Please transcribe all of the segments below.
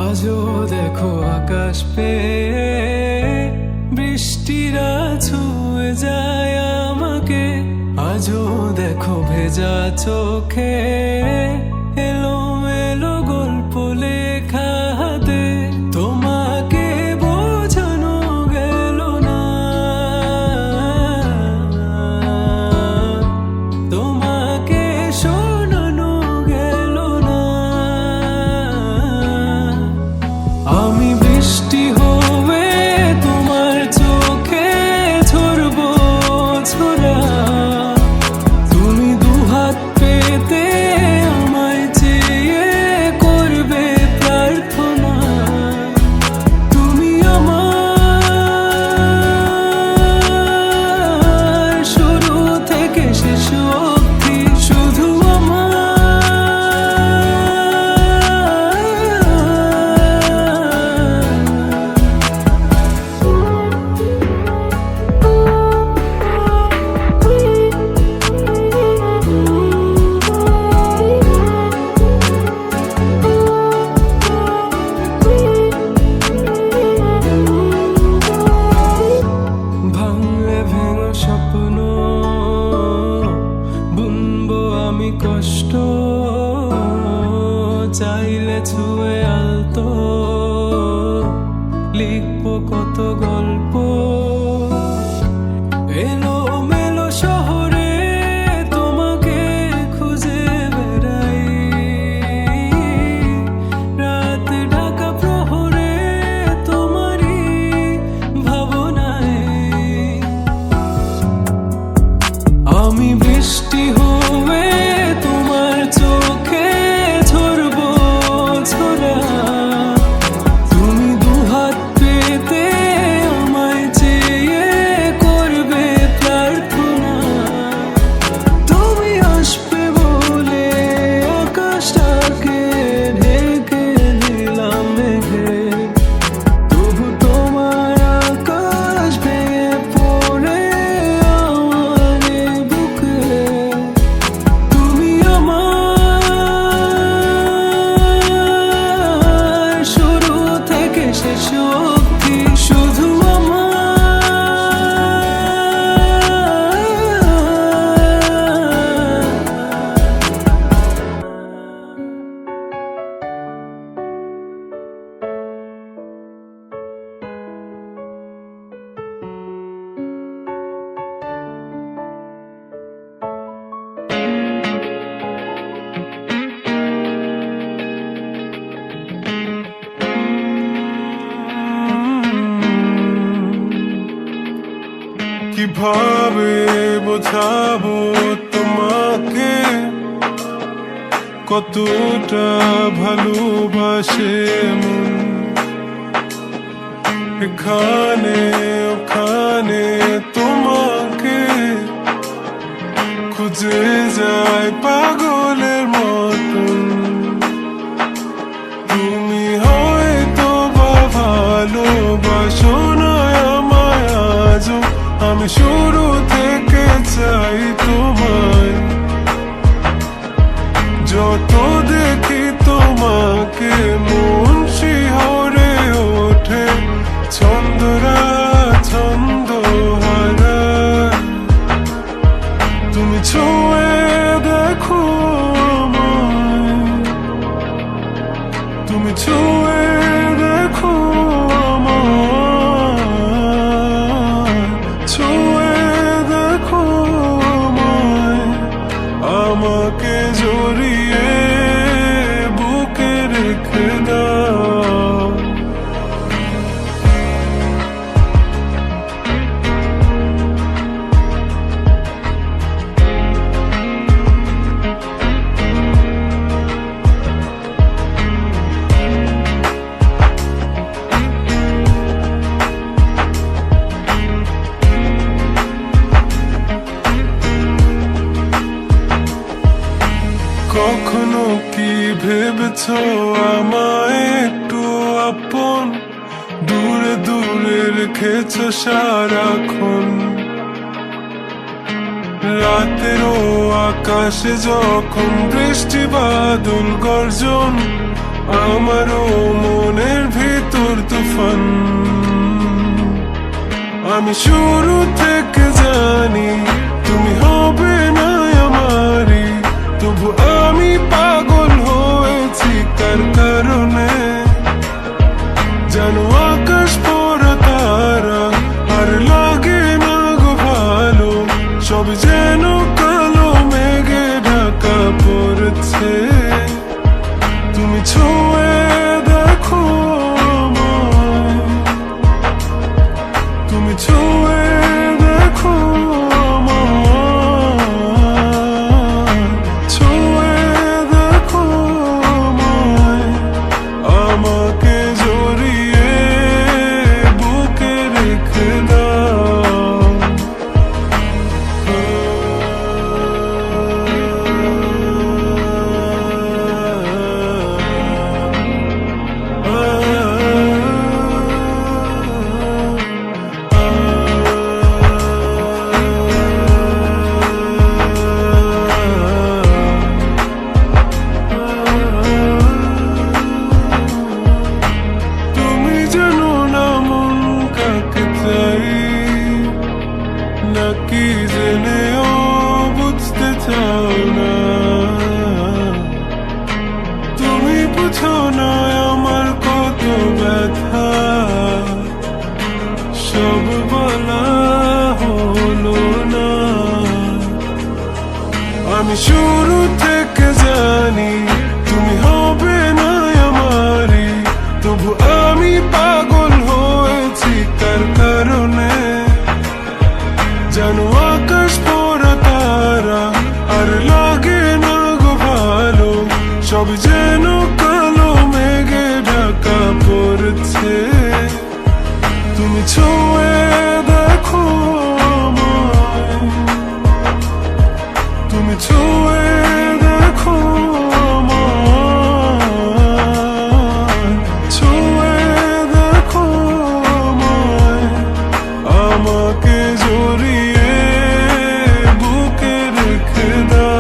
আজও দেখো আকাশ পেয়ে বৃষ্টিরা ছুঁয়ে যায় আমাকে, আজও দেখো ভেজা চোখে এলোমেলো গল্প লেখা হাতে। তোমাকে বোঝানো গেল না, তোমাকে শোনানো গেল না। আমি বৃষ্টি হয়ে তোমার চোখে ঝরবো ছোড়া, তুমি দুহাত পেতে আমায় চেয়ে করবে প্রার্থনা। তুমি আমার শুরু থেকে শেষ অবধি, শুধু ভাঙলে ভেঙো স্বপ্ন বুনবো আমি কষ্ট, চাইলে ছুঁয়ে আলতো লিখবো কত গল্প। এলোমেলো শহরে তোমাকে খুঁজে বেড়াই, রাত ঢাকা প্রহরে তোমারই ভাবনায়। আমি বৃষ্টি হয়ে তোমার চোখে ঝরবো ছোড়া, তুমি দুহাত পেতে আমায় চেয়ে করবে প্রার্থনা। তুমি আসবে বলে আকাশটাকে ঢেকে দিলাম মেঘে, তবু তোমার আকাশ ভেঙে পড়ে আমার বুকে। তুমি আমার শুরু থেকে শেষ অবধি, শুধু কিভাবে বোঝাবো তোমাকে কতটা ভালোবাসে মন। এখানে ওখানে তোমাকে খুঁজে যায় পাগলের মতন। তুমি হয়তো বা ভালোবাসো না আমায় আজও, আমি শুরু থেকে চাই তোমায়। যত দেখি তোমাকে মন শিহরে ওঠে, ছন্দরা ছন্দ হারায়। তুমি ছুঁয়ে দেখো আমায়, তুমি ছুঁয়ে দেখো আমায়, ছুঁয়ে দেখো আমায়। আমাকে জড়িয়ে বুকে রেখে দাও। কখনো কি ভেবেছো আমায় একটু আপন, দূরে দূরে রেখেছো সারাক্ষণ। রাতেরও আকাশে যখন বৃষ্টি বাদল গর্জন, আমারও মনে তুফান। আমি শুরু থেকে জানি তুমি হবে না আমারই, তবু আমি পাগল হয়েছি কার কারণে। জানো আকাশ পড়া তারা আর লাগে না গো ভালো, সব যেন কালো মেঘে ঢাকা পড়ছে। তুমি ছুঁয়ে দেখো আমায়, তুমি ছুঁয়ে দেখো আমায়, ছুঁয়ে দেখো আমায়, আমাকে জড়িয়ে বুকে রেখে দাও। তুমি জানো না মন কাকে চাই, নাকি জেনেও বুঝতে চাও না। তুমি বুঝো না আমার কত ব্যথা, সব বলা হলো না। আমি শুরু থেকে জানি তুমি হবে না আমারই, তবু আমি পাগল হয়েছি কার কারণে। জানো আকাশ পড়া তারা আর লাগে না গো ভালো, সব যেন কালো মেঘে ঢাকা পড়ছে। তুমি ছুঁয়ে দেখো আমায়, তুমি ছুঁয়ে দেখো আমায়, ছুঁয়ে দেখো আমায়, আমাকে জড়িয়ে বুকে রেখে দাও।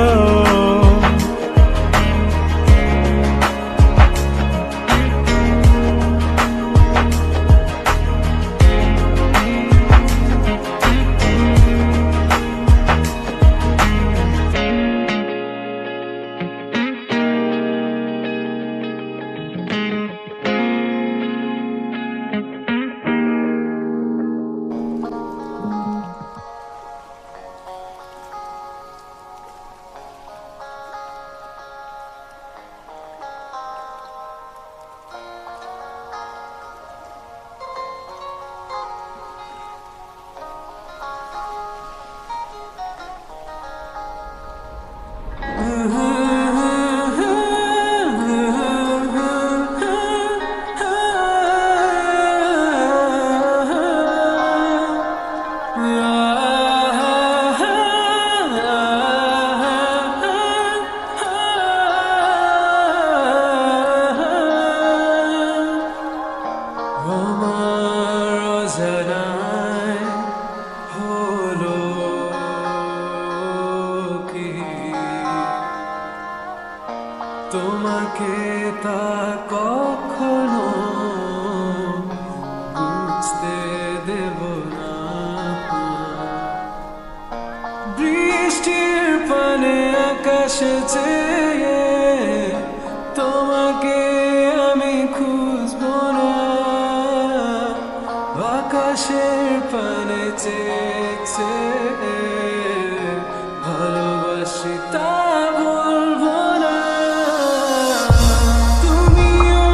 আমার অজানায় হলো কি তোমাকে তা কখনো বুঝতে দেব না। বৃষ্টির পানে আকাশে চেয়ে তোমাকে আমি খুঁজবো না। আকাশের পানে চেয়ে ভালোবাসি তা বলবো না। তুমিও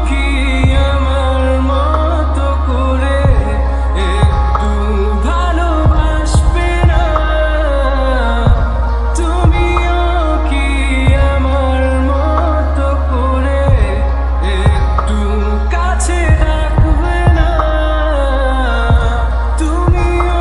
কি আমার মতো করে একটু ভালোবাসবে না? তুমিও কি আমার মতো করে একটু কাছে রাখবে না? তুমিও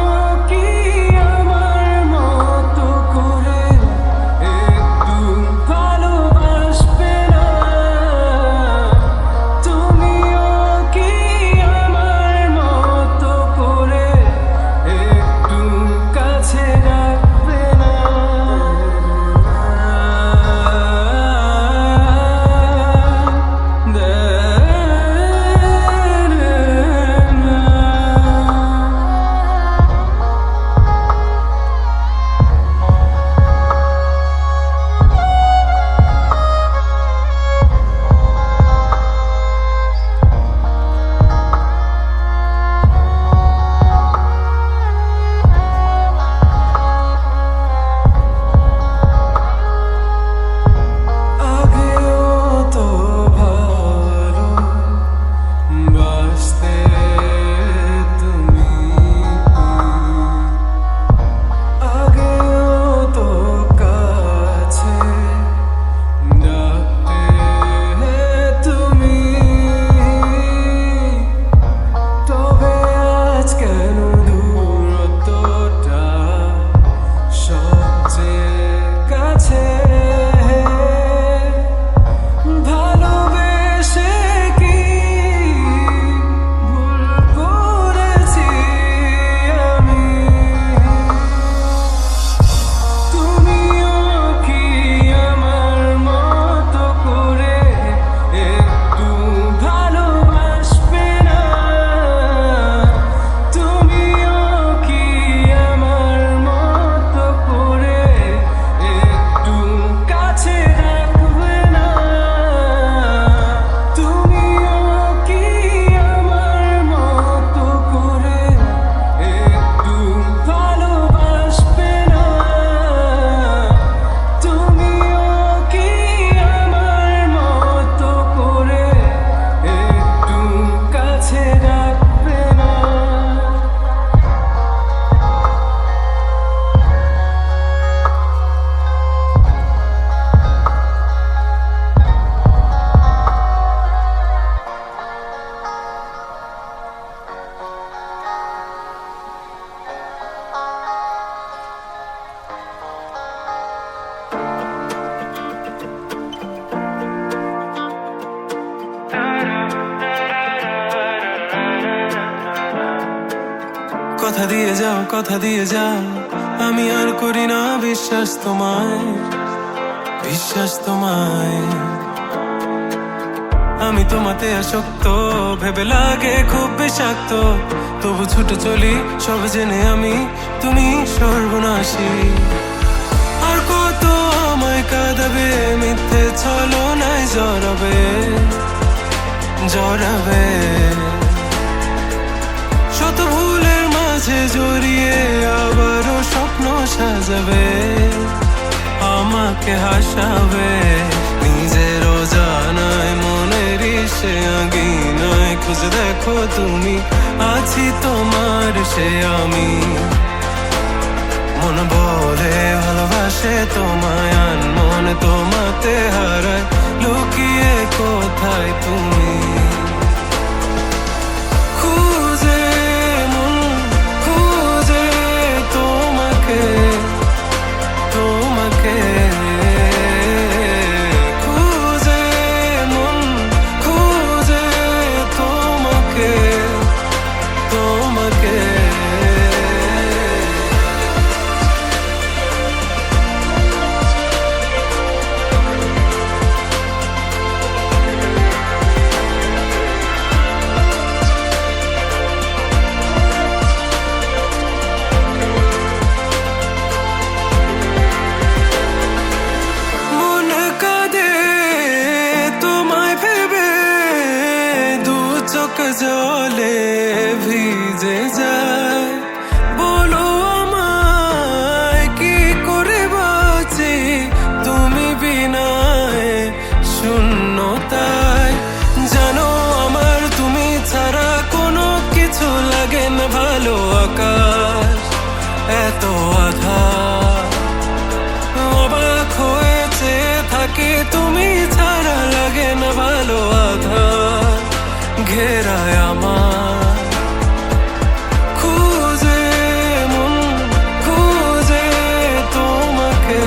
কথা দিয়ে যাও, কথা দিয়ে যাও, আমি আর করি না বিশ্বাস তোমায়, বিশ্বাস তোমায়। আমি তোমাতে আসক্ত, ভেবে লাগে খুব বিষাক্ত, তবু ছুটে চলি সব জেনে আমি তুমি সর্বনাশী। আর কত আমায় কাঁদাবে, মিথ্যে ছলনায় জড়াবে, জড়াবে। শত ভুলের মাঝে জড়িয়ে আবারও স্বপ্ন সাজাবে, আমাকে হাসাবে। নিজেরও জানায় মনের সে আঙিনায় খুঁজে দেখো তুমি, আছি তোমার সে আমি। মন বলে ভালোবাসে তোমায়, মন তোমাতে হারায়, লুকিয়ে কোথায় তুমি। খুঁজে মন খুঁজে তোমাকে, তোমাকে। খুঁজে মন খুঁজে তোমাকে, তোমাকে। জলে ভিজে যায়, বলো আমায় কি করে বাঁচি তুমি বিনায় শূন্যতায়। জানো আমার তুমি ছাড়া কোনো কিছু লাগে না ভালো, আকাশ এত আধার। অবাক হয়েছে থাকি তুমি ছাড়া লাগে না ভালো, আধার ঘেরায় আমার। খুঁজে মন খুঁজে তোমাকে,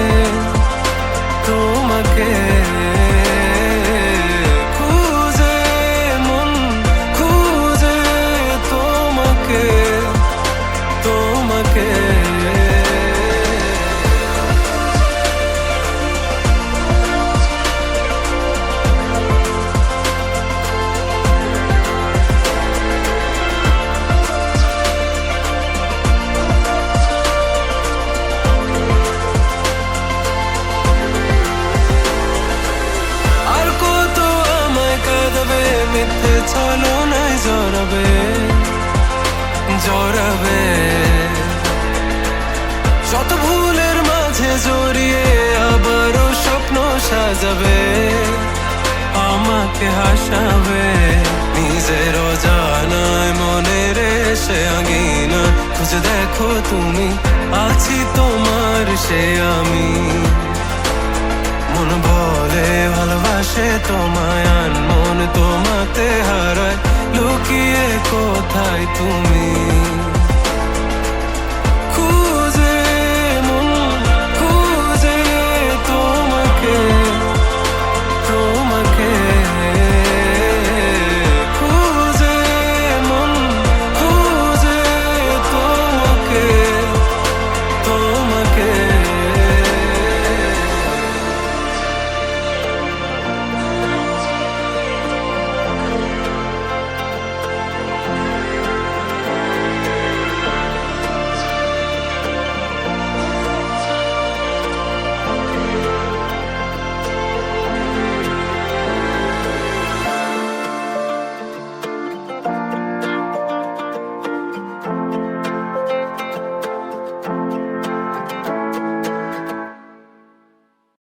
তোমাকে। খুঁজে মন খুঁজে তোমাকে, তোমাকে। মিথ্যে ছলনায় জড়াবে, জড়াবে। শত ভুলের মাঝে জড়িয়ে আবারও স্বপ্ন সাজাবে, আমাকে হাসাবে। নিজেরও জানায় মনের সে আঙিনা খুঁজে দেখো তুমি, আছি তোমার সে আমি। মন বলে ভালোবাসে তোমায়, মন তোমাতে হারায়, লুকিয়ে কোথায় তুমি।